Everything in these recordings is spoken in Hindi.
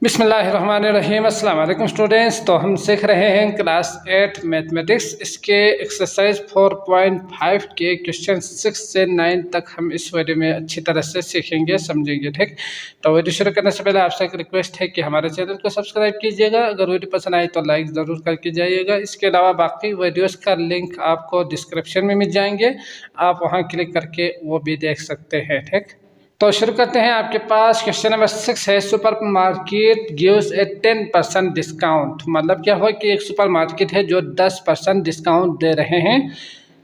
बिस्मिल्लाहिर्रहमानिर्रहीम। अस्सलाम वालेकुम स्टूडेंट्स। तो हम सीख रहे हैं क्लास 8 मैथमेटिक्स। इसके एक्सरसाइज 4.5 के क्वेश्चन 6 से 9 तक हम इस वीडियो में अच्छी तरह से सीखेंगे, समझेंगे। ठीक, तो वीडियो शुरू करने से पहले आपसे एक रिक्वेस्ट है कि हमारे चैनल को सब्सक्राइब कीजिएगा। अगर वीडियो पसंद आए तो लाइक ज़रूर करके जाइएगा। इसके अलावा बाकी वीडियोस का लिंक आपको डिस्क्रिप्शन में मिल जाएंगे, आप वहाँ क्लिक करके वो भी देख सकते हैं। ठीक, तो शुरू करते हैं। आपके पास क्वेश्चन नंबर 6 है, सुपर मार्केट गिव्स ए 10% डिस्काउंट। मतलब क्या हुआ कि एक सुपर मार्केट है जो 10% डिस्काउंट दे रहे हैं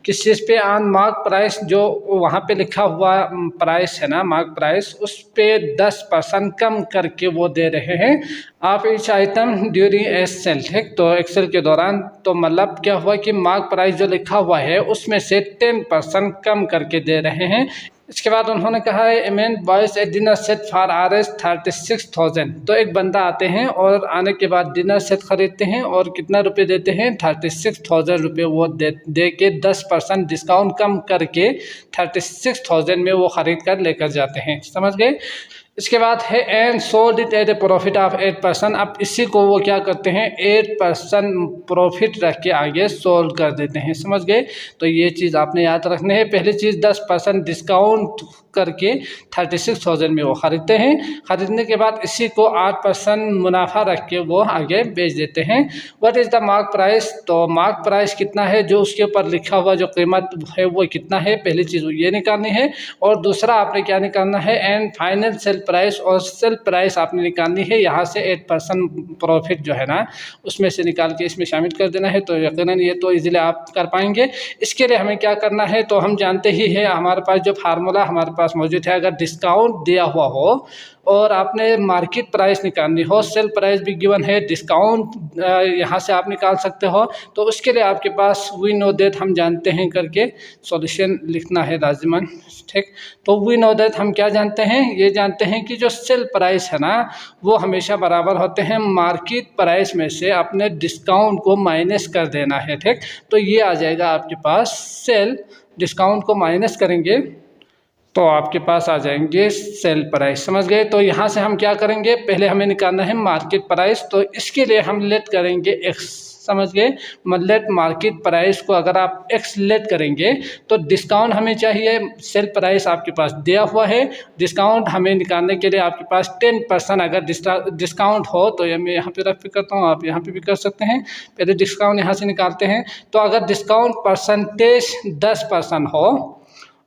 किस चीज़ पे, ऑन मार्क प्राइस। जो वहाँ पे लिखा हुआ प्राइस है ना, मार्क प्राइस, उस पे 10% कम करके वो दे रहे हैं आप each item during a sale. ठीक, तो एक्सेल के दौरान। तो मतलब क्या हुआ कि मार्क प्राइस जो लिखा हुआ है उसमें से 10% कम करके दे रहे हैं। इसके बाद उन्होंने कहा है a man buys a dinner set for RS 36,000। तो एक बंदा आते हैं और आने के बाद डिनर सेट खरीदते हैं और कितना रुपए देते हैं, 36,000 रुपये वो दे के 10% डिस्काउंट कम करके 36,000 में वो खरीद कर लेकर जाते हैं। समझ गए। इसके बाद है and sold it at A profit of 8%। अब इसी को वो क्या करते हैं, 8% प्रॉफिट रख के आगे सोल्ड कर देते हैं। समझ गए। तो ये चीज़ आपने याद रखनी है। पहली चीज़ 10% डिस्काउंट करके 36,000 में वो खरीदते हैं। खरीदने के बाद इसी को 8% मुनाफा रख के वो आगे बेच देते हैं। What is the mark price. तो मार्क प्राइस कितना है, जो उसके ऊपर लिखा हुआ जो कीमत है वो कितना है, पहली चीज़ ये निकालनी है। और दूसरा आपने क्या निकालना है, एंड फाइनल सेल प्राइस और सेल प्राइस आपने निकालनी है। यहाँ से 8% प्रॉफिट जो है ना उसमें से निकाल के इसमें शामिल कर देना है। तो यकीनन ये तो इजीली आप कर पाएंगे। इसके लिए हमें क्या करना है, तो हम जानते ही है, हमारे पास जो फार्मूला हमारे पास मौजूद है। अगर डिस्काउंट दिया हुआ हो और आपने मार्केट प्राइस निकालनी हो, सेल प्राइस भी गिवन है, डिस्काउंट यहाँ से आप निकाल सकते हो। तो उसके लिए आपके पास वी नो दैट हम जानते हैं करके सॉल्यूशन लिखना है लाजिमन। ठीक, तो वी नो दैट हम क्या जानते हैं, ये जानते हैं कि जो सेल प्राइस है ना वो हमेशा बराबर होते हैं मार्केट प्राइस में से अपने डिस्काउंट को माइनस कर देना है। ठीक, तो ये आ जाएगा आपके पास सेल, डिस्काउंट को माइनस करेंगे तो आपके पास आ जाएंगे सेल प्राइस। समझ गए। तो यहाँ से हम क्या करेंगे, पहले हमें निकालना है मार्केट प्राइस। तो इसके लिए हम लेट करेंगे एक्स। समझ गए। मतलब मार्केट प्राइस को अगर आप एक्स लेट करेंगे तो डिस्काउंट हमें चाहिए, सेल प्राइस आपके पास दिया हुआ है, डिस्काउंट हमें निकालने के लिए आपके पास 10% अगर डिस्काउंट हो। तो ये मैं यहाँ पे रख करता हूँ, आप यहाँ पे भी कर सकते हैं। पहले डिस्काउंट यहाँ से निकालते हैं। तो अगर डिस्काउंट परसेंटेज 10% हो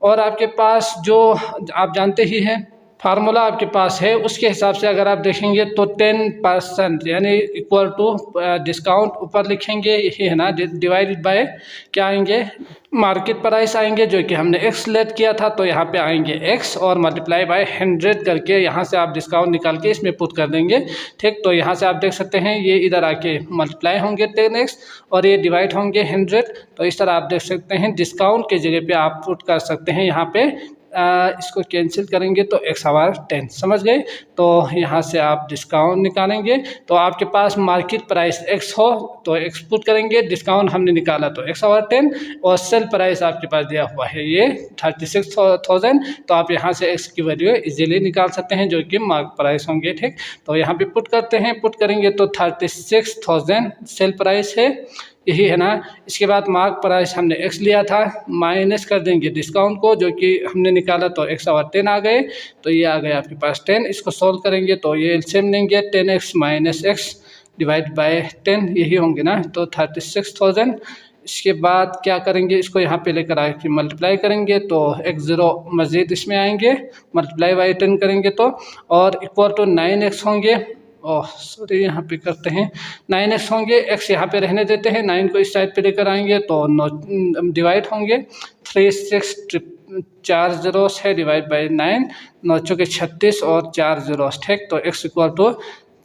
और आपके पास जो आप जानते ही हैं फार्मूला आपके पास है, उसके हिसाब से अगर आप देखेंगे तो 10% यानी इक्वल टू डिस्काउंट ऊपर लिखेंगे, यही है ना, डिवाइडेड बाय क्या आएंगे, मार्केट प्राइस आएंगे जो कि हमने एक्स लेट किया था। तो यहाँ पे आएंगे एक्स और मल्टीप्लाई बाय 100 करके यहाँ से आप डिस्काउंट निकाल के इसमें पुट कर देंगे। ठीक, तो यहाँ से आप देख सकते हैं ये इधर आके मल्टीप्लाई होंगे 10x और ये डिवाइड होंगे 100। तो इस तरह आप देख सकते हैं डिस्काउंट के जगह पे आप पुट कर सकते हैं यहाँ पे। इसको कैंसिल करेंगे तो x आवर 10। समझ गए। तो यहाँ से आप डिस्काउंट निकालेंगे तो आपके पास मार्केट प्राइस x हो तो x पुट करेंगे, डिस्काउंट हमने निकाला तो x आवर 10 और सेल प्राइस आपके पास दिया हुआ है ये 36,000। तो आप यहाँ से x की वैल्यू इजीली निकाल सकते हैं जो कि मार्क प्राइस होंगे। ठीक, तो यहाँ पे पुट करते हैं, पुट करेंगे तो 36,000 सेल प्राइस है, यही है ना। इसके बाद मार्क प्राइस हमने x लिया था, माइनस कर देंगे डिस्काउंट को जो कि हमने निकाला तो x आवर 10 आ गए। तो ये आ गए आपके पास 10। इसको सॉल्व करेंगे तो ये एलसीएम लेंगे, 10x minus x divide by 10, यही होंगे ना। तो 36,000। इसके बाद क्या करेंगे, इसको यहाँ पे लेकर आके मल्टीप्लाई करेंगे तो x0 मज़ीद इसमें आएंगे, मल्टीप्लाई बाय 10 करेंगे तो, और इक्वल टू 9x होंगे। सॉरी यहाँ पे करते हैं 9x होंगे, x यहाँ पे रहने देते हैं, 9 को इस साइड पे लेकर आएंगे तो डिवाइड होंगे 3 6 4 zeros है डिवाइड बाय 9, 9 चौके 36 और 4 zeros। ठीक, तो x इक्वल टू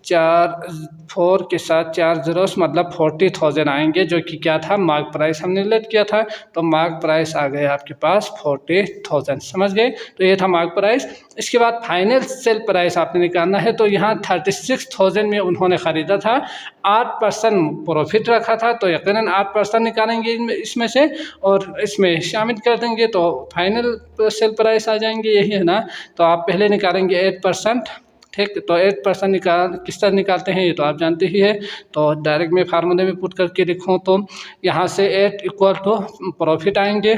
4 के साथ 4 zeros मतलब 40,000 आएंगे जो कि क्या था, मार्क प्राइस हमने लेट किया था। तो मार्क प्राइस आ गए आपके पास 40,000। समझ गए। तो ये था मार्क प्राइस। इसके बाद फाइनल सेल प्राइस आपने निकालना है। तो यहाँ 36,000 में उन्होंने ख़रीदा था, 8% प्रॉफिट रखा था, तो यकीनन 8% निकालेंगे इसमें से और इसमें शामिल कर देंगे तो फाइनल सेल प्राइस आ जाएंगे, यही है ना। तो आप पहले निकालेंगे 8%, ठीक। तो 8% किस तरह निकालते हैं ये तो आप जानते ही है। तो डायरेक्ट मैं फार्मूले में पुट करके लिखूँ तो यहाँ से 8 इक्वल टू प्रॉफिट आएंगे,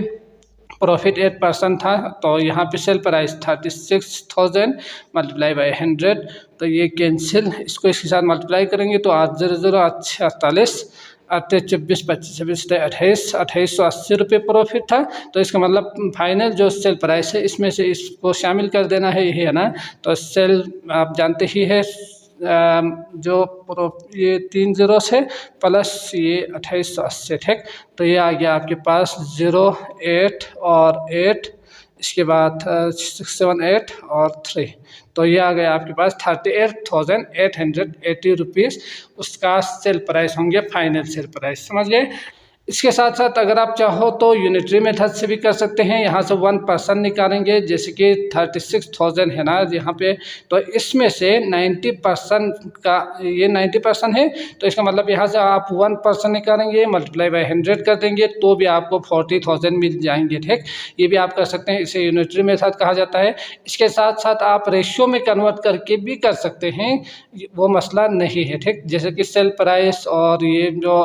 प्रॉफिट 8% था, तो यहाँ पे सेल प्राइस 36,000 मल्टीप्लाई बाई 100, तो ये कैंसिल, इसको इसके साथ मल्टीप्लाई करेंगे तो 8 0 0 48 24 25 26 2880 रुपये प्रॉफिट था। तो इसका मतलब फाइनल जो सेल प्राइस है इसमें से इसको शामिल कर देना है, यही है ना। तो सेल आप जानते ही है जो ये 3 0 से प्लस ये 2880, ठीक। तो ये आ गया आपके पास 0 8 और 8, इसके बाद 6 7 8 और 3, तो ये आ गया आपके पास 38,880 रुपीज़ उसका सेल प्राइस होंगे, फाइनल सेल प्राइस, समझ गए। इसके साथ साथ अगर आप चाहो तो यूनिटरी मेथड से भी कर सकते हैं। यहाँ से 1% निकालेंगे, जैसे कि 36,000 है ना यहाँ पे, तो इसमें से 90% का, ये 90% है, तो इसका मतलब यहाँ से आप 1% निकालेंगे, मल्टीप्लाई बाई 100 कर देंगे तो भी आपको 40,000 मिल जाएंगे, ठीक। ये भी आप कर सकते हैं, इसे यूनिटरी मेथड कहा जाता है। इसके साथ साथ आप रेशियो में कन्वर्ट करके भी कर सकते हैं, वो मसला नहीं है, ठीक। जैसे कि सेल प्राइस और ये जो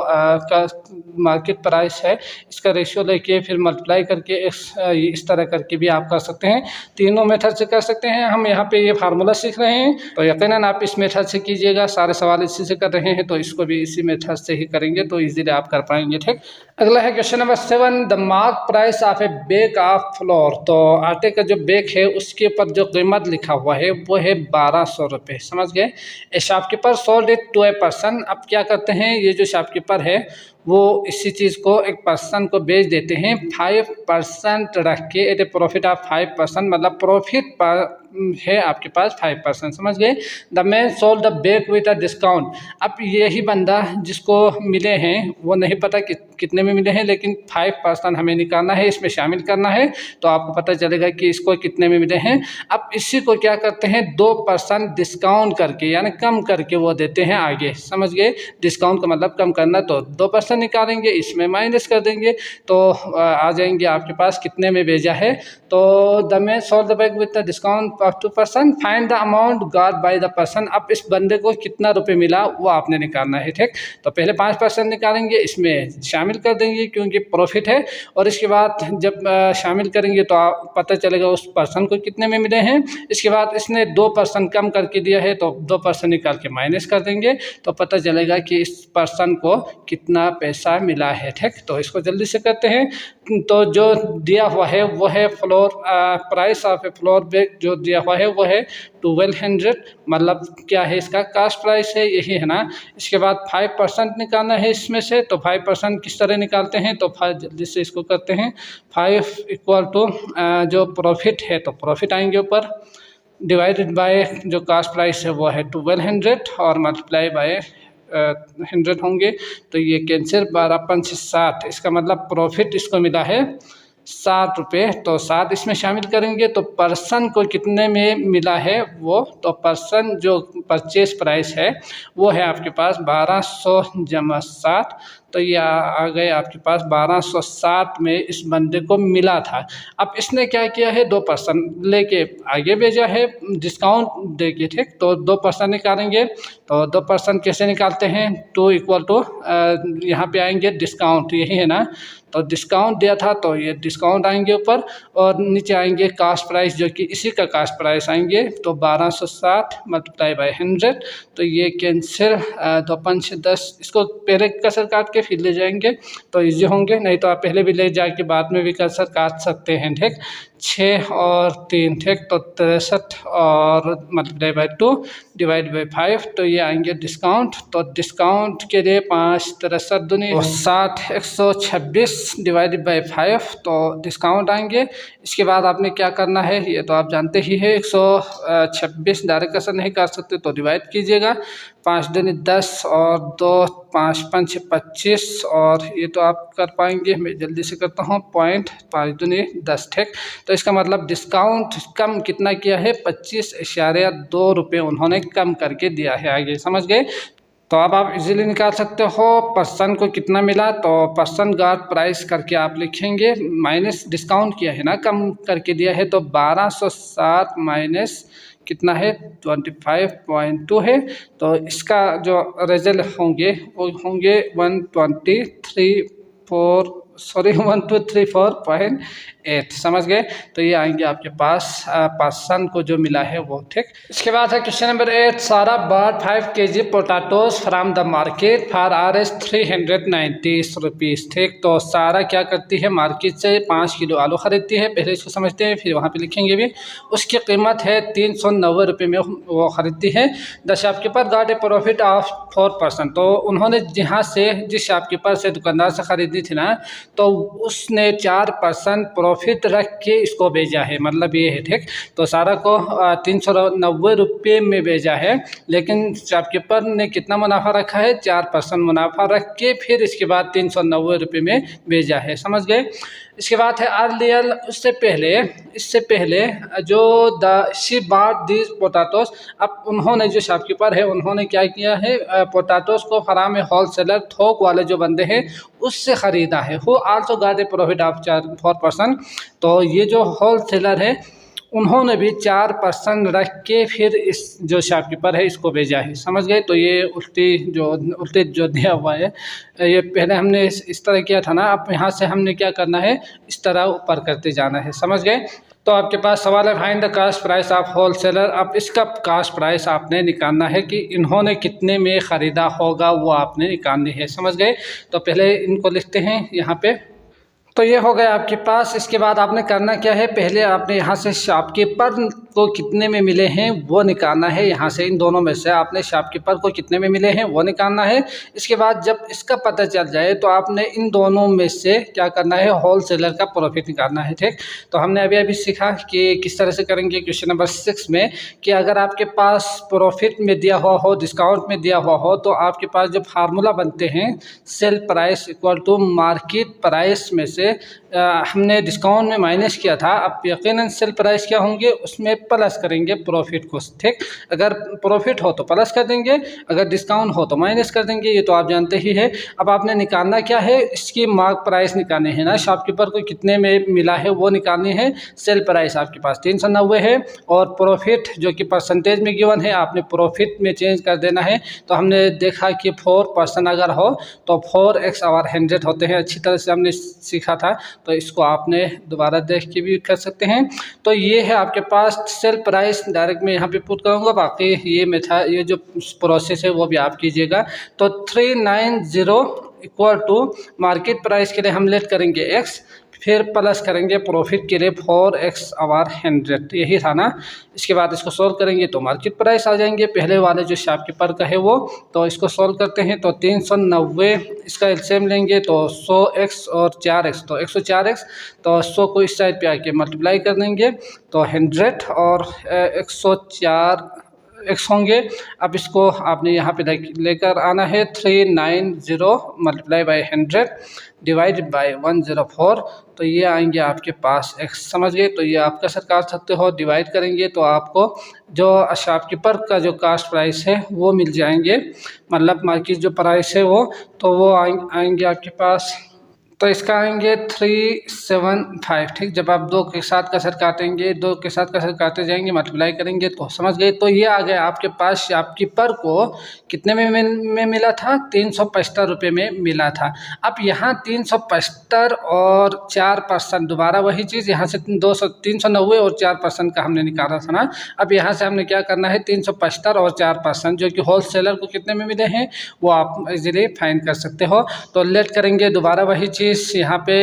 मार्केट प्राइस है, इसका रेशियो लेके फिर मल्टीप्लाई करके इस तरह करके भी आप कर सकते हैं। तीनों मेथड से कर सकते हैं। हम यहाँ पे ये फार्मूला सीख रहे हैं, तो यकीनन आप इस मेथड से कीजिएगा। सारे सवाल इसी से कर रहे हैं, तो इसको भी इसी मेथड से ही करेंगे तो इजीली आप कर पाएंगे, ठीक। अगला है question number 7, the mark price of a bag of flour. तो आटे का जो बेक है उसके ऊपर जो कीमत लिखा हुआ है वो है 1200 रुपये, समझ गए। A shopkeeper sold it to a person. अब क्या करते हैं, ये जो शॉपकीपर है वो इसी चीज़ को एक पर्सन को बेच देते हैं 5% रख के, एट ए प्रॉफिट ऑफ 5%, मतलब प्रॉफिट है आपके पास 5%, समझ गए। The man sold the bag with a discount. अब यही बंदा जिसको मिले हैं वो नहीं पता कितने में मिले हैं, लेकिन 5% हमें निकालना है, इसमें शामिल करना है, तो आपको पता चलेगा कि इसको कितने में मिले हैं। अब इसी को क्या करते हैं 2% डिस्काउंट करके, यानी कम करके वो देते हैं आगे, समझ गए। डिस्काउंट का मतलब कम करना, तो 2% निकालेंगे, इसमें माइनस कर देंगे तो आ जाएंगे आपके पास कितने में भेजा है। तो the man sold the bag with the discount of 2%, find the amount got by the person. अब इस बंदे को कितना रुपए मिला वो आपने निकालना है, ठीक। तो पहले 5% निकालेंगे, इसमें शामिल कर देंगे क्योंकि प्रॉफिट है, और इसके बाद जब शामिल करेंगे तो पता चलेगा उस पर्सन को कितने में मिले हैं। इसके बाद इसने 2% कम करके दिया है तो 2% निकाल के माइनस कर देंगे तो पता चलेगा कि इस पर्सन को कितना पैसा मिला है, ठीक। तो इसको जल्दी से करते हैं। तो जो दिया हुआ है वो है flour price of a flour bag, जो दिया हुआ है वो है 1200, मतलब क्या है इसका कास्ट प्राइस है, यही है ना। इसके बाद 5% निकालना है इसमें से, तो 5% किस तरह निकालते हैं, तो 5 जल्दी से इसको करते हैं। 5 इक्वल टू जो प्रॉफिट है तो प्रॉफिट आएंगे ऊपर, डिवाइडेड बाय जो कास्ट प्राइस है वो है 1200 और मल्टीप्लाई बाय 100 होंगे, तो ये कैंसिल 12×5 = 60, इसका मतलब प्रॉफिट इसको मिला है 60 रुपये। तो 7 इसमें शामिल करेंगे तो पर्सन को कितने में मिला है वो, तो पर्सन जो परचेज प्राइस है वो है आपके पास 1200 × 60, तो ये आ गए आपके पास 1260 में इस बंदे को मिला था। अब इसने क्या किया है 2% लेके आगे भेजा है डिस्काउंट देके, ठीक। तो 2% निकालेंगे, तो 2% कैसे निकालते हैं, 2 इक्वल टू यहाँ पे आएंगे डिस्काउंट, यही है ना। तो डिस्काउंट दिया था तो ये डिस्काउंट आएंगे ऊपर, और नीचे आएंगे कास्ट प्राइस जो कि इसी का कास्ट प्राइस आएंगे, तो 1260 मल्टीप्लाई बाय 100, तो ये कैंसिल 2×5 = 10। इसको पहले कसर काट के फिर ले जाएंगे तो इजी होंगे, नहीं तो आप पहले भी ले जाके बाद में भी कसर काट सकते हैं, ठीक। 6 और 3, ठीक। तो 63 और मल्टीप्लाई बाय 2 डिवाइड बाय 5, तो ये आएंगे डिस्काउंट। तो डिस्काउंट के लिए 5 63 दूनी 60, 126 डिवाइडेड बाय 5, तो डिस्काउंट आएंगे। इसके बाद आपने क्या करना है ये तो आप जानते ही है, 126 डायरेक्ट कसर नहीं कर सकते तो डिवाइड कीजिएगा, 5 दूनी 10 और 2 5 5 25, और ये तो आप कर पाएंगे, मैं जल्दी से करता हूँ, 5 दूनी 10, ठीक। तो इसका मतलब डिस्काउंट कम कितना किया है 25.2 रुपये उन्होंने कम करके दिया है, आगे समझ गए। तो अब आप इजीली निकाल सकते हो पर्सन को कितना मिला। तो पर्सन गॉट प्राइस करके आप लिखेंगे, माइनस डिस्काउंट किया है ना, कम करके दिया है, तो 1260 माइनस कितना है 25.2 है। तो इसका जो रिजल्ट होंगे वो होंगे 1234.8 समझ गए। तो ये आएंगे आपके पास पर्सन को जो मिला है वो, ठीक। इसके बाद है question number 8, Sara bought 5 kg potatoes from the market for Rs 390 rupees, ठीक। तो सारा क्या करती है, मार्केट से 5 किलो आलू खरीदती है, पहले इसको समझते हैं फिर वहाँ पे लिखेंगे भी। उसकी कीमत है 390 रुपये में वो खरीदती है। The shopkeeper got a profit of 4%। तो उन्होंने जहाँ से जिस शॉपकीपर से दुकानदार से खरीदी थी ना, तो उसने 4% प्रॉफिट रख के इसको भेजा है, मतलब ये है, ठीक। तो सारा को 390 रुपये में भेजा है, लेकिन शॉपकीपर ने कितना मुनाफा रखा है, 4% मुनाफा रख के फिर इसके बाद 390 रुपये में भेजा है, समझ गए। इसके बाद है अर्लियर, इससे पहले जो the she bought these potatoes. अब उन्होंने जो शॉपकीपर है उन्होंने क्या किया है, पोटैटोज को फराम होलसेलर थोक वाले जो बंदे हैं उससे ख़रीदा है। Who also got a profit of 4%। तो ये जो होलसेलर है उन्होंने भी 4% रख के फिर इस जो शॉपकीपर है इसको भेजा है, समझ गए। तो ये उल्टे जो दिया हुआ है, ये पहले हमने इस तरह किया था ना, अब यहाँ से हमने क्या करना है, इस तरह ऊपर करते जाना है, समझ गए। तो आपके पास सवाल है find the cost price of wholesaler. अब इसका कास्ट प्राइस आपने निकालना है कि इन्होंने कितने में ख़रीदा होगा, वो आपने निकालनी है, समझ गए। तो पहले इनको लिखते हैं यहाँ पे। तो ये हो गया आपके पास। इसके बाद आपने करना क्या है, पहले आपने यहाँ से शॉपकीपर को कितने में मिले हैं वो निकालना है। यहाँ से इन दोनों में से आपने शॉपकीपर को कितने में मिले हैं वो निकालना है। इसके बाद जब इसका पता चल जाए तो आपने इन दोनों में से क्या करना है, होलसेलर का प्रॉफिट निकालना है, ठीक। तो हमने अभी सीखा कि किस तरह से करेंगे क्वेश्चन नंबर 6 में, कि अगर आपके पास प्रॉफिट में दिया हुआ हो, डिस्काउंट में दिया हुआ हो, तो आपके पास जो फार्मूला बनते हैं sale price equal to market price में से हमने डिस्काउंट में माइनस किया था, अब यकीनन सेल प्राइस क्या होंगे, उसमें प्लस करेंगे प्रॉफिट को, ठीक। अगर प्रॉफिट हो तो प्लस कर देंगे, अगर डिस्काउंट हो तो माइनस कर देंगे, ये तो आप जानते ही है। अब आपने निकालना क्या है, इसकी मार्क प्राइस निकालनी है ना, शॉपकीपर को कितने में मिला है वो निकालनी है। सेल प्राइस आपके पास 390 है और प्रॉफिट जो कि परसेंटेज में गिवन है आपने प्रॉफिट में चेंज कर देना है। तो हमने देखा कि 4% अगर हो तो 4x आवर 100 होते हैं, अच्छी तरह से हमने सीखा था। तो इसको आपने दोबारा देख के भी कर सकते हैं। तो ये है आपके पास सेल प्राइस, डायरेक्ट मैं यहाँ पे पुट करूँगा, बाकी ये जो प्रोसेस है वो भी आप कीजिएगा। तो 390 इक्वल टू मार्केट प्राइस के लिए हम लेट करेंगे x, फिर प्लस करेंगे प्रॉफिट के लिए 4x आवर 100, यही था ना। इसके बाद इसको सॉल्व करेंगे तो मार्केट प्राइस आ जाएंगे, पहले वाले जो शॉपकीपर का है वो। तो इसको सॉल्व करते हैं तो 390 इसका एलसीएम लेंगे तो 100x और 4x, तो 104x। तो 100 को इस साइड पे आके मल्टीप्लाई कर देंगे तो 100 और 104x होंगे। अब इसको आपने यहाँ पे लेकर आना है, 390 मल्टीप्लाई बाई 100 डिवाइडेड बाई 104, तो ये आएंगे आपके पास x, समझ गए। तो ये आप कैसे कर सकते हो, डिवाइड करेंगे तो आपको जो शॉपकीपर का जो कास्ट प्राइस है वो मिल जाएंगे, मतलब मार्केट जो प्राइस है वो, तो वो आएंगे आपके पास। तो इसका आएंगे 375, ठीक। जब आप दो के साथ कसर काटेंगे, दो के साथ कसर काटे जाएंगे, मल्टीप्लाई करेंगे तो समझ गए। तो ये आ गया आपके पास शॉपकीपर को कितने में मिला था, 375 रुपये में मिला था। अब यहाँ 375 और 4%, दोबारा वही चीज़, यहाँ से 390 और 4% का हमने निकाला था ना। अब यहाँ से हमने क्या करना है, 375 और 4% जो कि होलसेलर को कितने में मिले हैं वो आप इजीली फाइंड कर सकते हो। तो लेट करेंगे दोबारा वही चीज़, यहाँ पे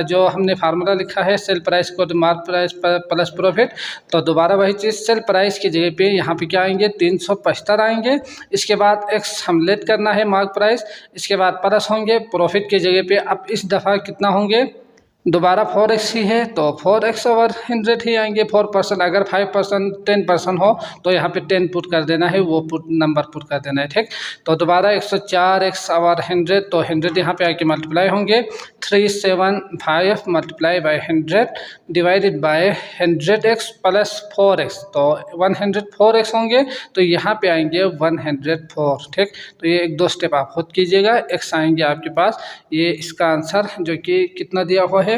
जो हमने फार्मूला लिखा है सेल प्राइस को मार्क प्राइस प्लस प्रॉफिट, तो दोबारा वही चीज़ सेल प्राइस की जगह पे यहाँ पे क्या आएंगे, 375 आएंगे। इसके बाद x हम लेट करना है मार्क प्राइस, इसके बाद प्लस होंगे प्रॉफिट की जगह पे। अब इस दफ़ा कितना होंगे, दोबारा 4x ही है तो 4x ओवर 100 ही आएंगे। 4%, अगर 5% 10% हो तो यहाँ पे 10 पुट कर देना है, वो नंबर पुट कर देना है, ठीक। तो दोबारा 104x ओवर 100, तो 100 यहाँ पे आके मल्टीप्लाई होंगे। 375 multiply by 100 divided by 100x plus 4x, तो 104x होंगे, तो यहाँ पे आएंगे 104, ठीक। तो ये 1-2 स्टेप आप खुद कीजिएगा। x आएंगे आपके पास, ये इसका आंसर जो कि कितना दिया हुआ है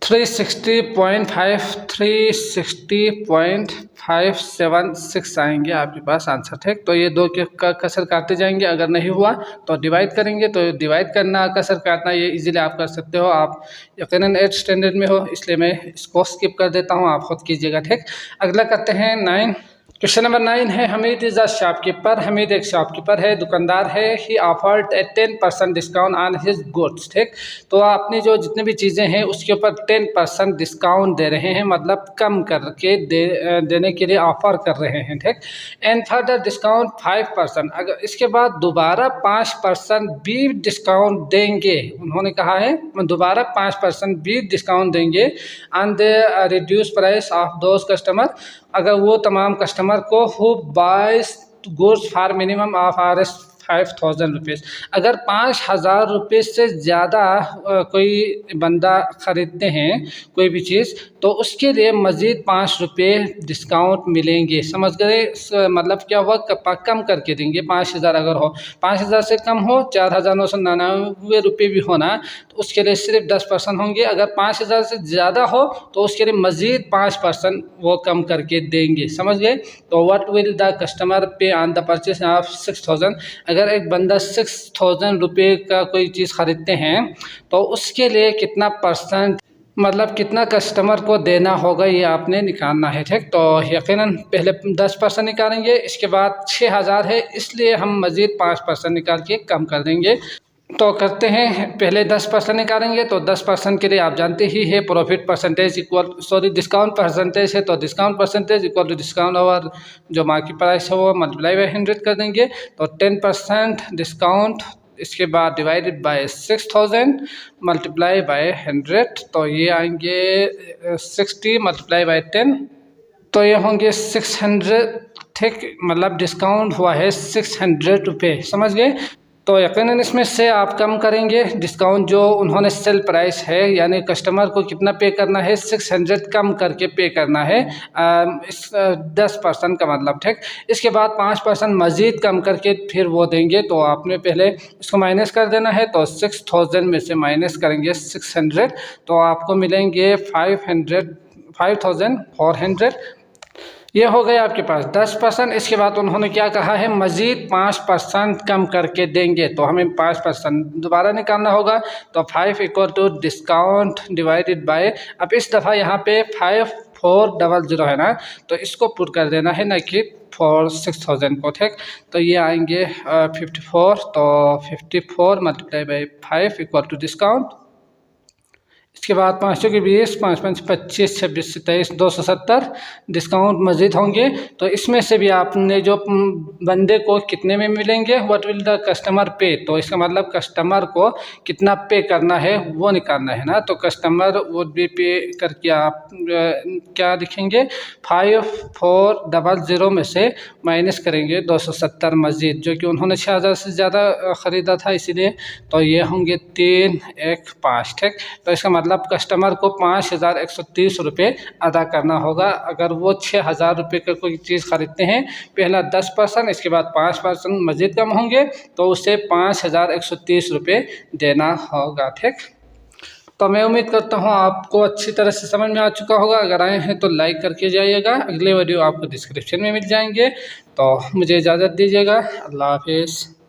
360.576 आएंगे आपके पास आंसर, ठीक। तो ये 2 के कसर काटते जाएंगे, अगर नहीं हुआ तो डिवाइड करेंगे। तो डिवाइड करना, कसर काटना, ये इजीली आप कर सकते हो। आप यकीनन 8th स्टैंडर्ड में हो, इसलिए मैं इसको स्किप कर देता हूँ, आप खुद कीजिएगा, ठीक। अगला करते हैं 9। क्वेश्चन नंबर 9 है, Hamid is a shopkeeper. Hamid एक शॉपकीपर है, दुकानदार है। ही offered A 10% discount on his goods, ठीक। तो अपनी जो जितनी भी चीज़ें हैं उसके ऊपर 10% डिस्काउंट दे रहे हैं, मतलब कम करके देने के लिए ऑफर कर रहे हैं, ठीक। एंड फर्दर डिस्काउंट 5%, अगर इसके बाद दोबारा 5% भी डिस्काउंट देंगे, उन्होंने कहा है दोबारा 5% भी डिस्काउंट देंगे on the reduce price of those customer, अगर वो तमाम कस्टमर को who buys goods for minimum of Rs 5000 rupees, अगर 5000 रुपये से ज़्यादा कोई बंदा ख़रीदते हैं कोई भी चीज़, तो उसके लिए मज़ीद 5 रुपये डिस्काउंट मिलेंगे। समझ गए? मतलब क्या हुआ, कम करके देंगे। 5000 अगर हो, 5000 से कम हो, 4999 रुपये भी होना, तो उसके लिए सिर्फ 10% होंगे। अगर 5000 से ज़्यादा हो तो उसके लिए मज़ीद 5% वो कम करके देंगे। समझ गए? तो व्हाट विल द कस्टमर पे ऑन द परचेज ऑफ 6000, अगर एक बंदा 6000 रुपये का कोई चीज़ ख़रीदते हैं तो उसके लिए कितना परसेंट, मतलब कितना कस्टमर को देना होगा, ये आपने निकालना है, ठीक। तो यकीनन पहले 10% निकालेंगे, इसके बाद 6000 है इसलिए हम मज़ीद 5% निकाल के कम कर देंगे। तो करते हैं, पहले 10% निकालेंगे, तो 10% के लिए आप जानते ही है profit percentage equal discount percentage है, तो discount percentage equal to discount over जो मार्केट प्राइस है वो मल्टीप्लाई बाई 100 कर देंगे। तो 10% डिस्काउंट, इसके बाद डिवाइडेड बाय 6000 मल्टीप्लाई बाय 100, तो ये आएंगे 60 मल्टीप्लाई बाय 10, तो ये होंगे 600, ठीक। मतलब डिस्काउंट हुआ है 600 रुपये, समझ गए? तो यकीनन इसमें से आप कम करेंगे डिस्काउंट जो उन्होंने सेल प्राइस है, यानी कस्टमर को कितना पे करना है, 600 कम करके पे करना है, इस 10% का मतलब, ठीक। इसके बाद 5% मज़ीद कम करके फिर वो देंगे, तो आपने पहले इसको माइनस कर देना है। तो 6000 में से माइनस करेंगे 600, तो आपको मिलेंगे 5400, ये हो गया आपके पास 10%। इसके बाद उन्होंने क्या कहा है, मज़ीद 5% कम करके देंगे, तो हमें 5% दोबारा निकालना होगा। तो 5 equal to discount divided by, अब इस दफ़ा यहाँ पे 5400 है ना, तो इसको पुट कर देना है, ना कि 6000 को, ठीक। तो ये आएंगे 54, तो 54 multiply by 5 equal to discount, इसके बाद 5 के 20, 5 5 25, 26 27, 270 डिस्काउंट मज़ीद होंगे। तो इसमें से भी आपने जो बंदे को कितने में मिलेंगे, व्हाट विल द कस्टमर पे, तो इसका मतलब कस्टमर को कितना पे करना है वो निकालना है ना। तो कस्टमर वो भी पे करके आप क्या लिखेंगे, 5400 में से माइनस करेंगे 270 मज़ीद, जो कि उन्होंने 6000 से ज़्यादा ख़रीदा था इसीलिए, तो ये होंगे 315, ठीक। तो इसका मतलब कस्टमर को 5130 रुपये अदा करना होगा। अगर वो 6000 रुपये का कोई चीज़ ख़रीदते हैं, पहला 10%, इसके बाद 5% मज़ीद कम होंगे, तो उसे 5130 रुपये देना होगा, ठीक। तो मैं उम्मीद करता हूँ आपको अच्छी तरह से समझ में आ चुका होगा। अगर आए हैं तो लाइक करके जाइएगा, अगले वीडियो आपको डिस्क्रिप्शन में मिल जाएंगे। तो मुझे इजाज़त दीजिएगा, अल्लाह हाफिज़।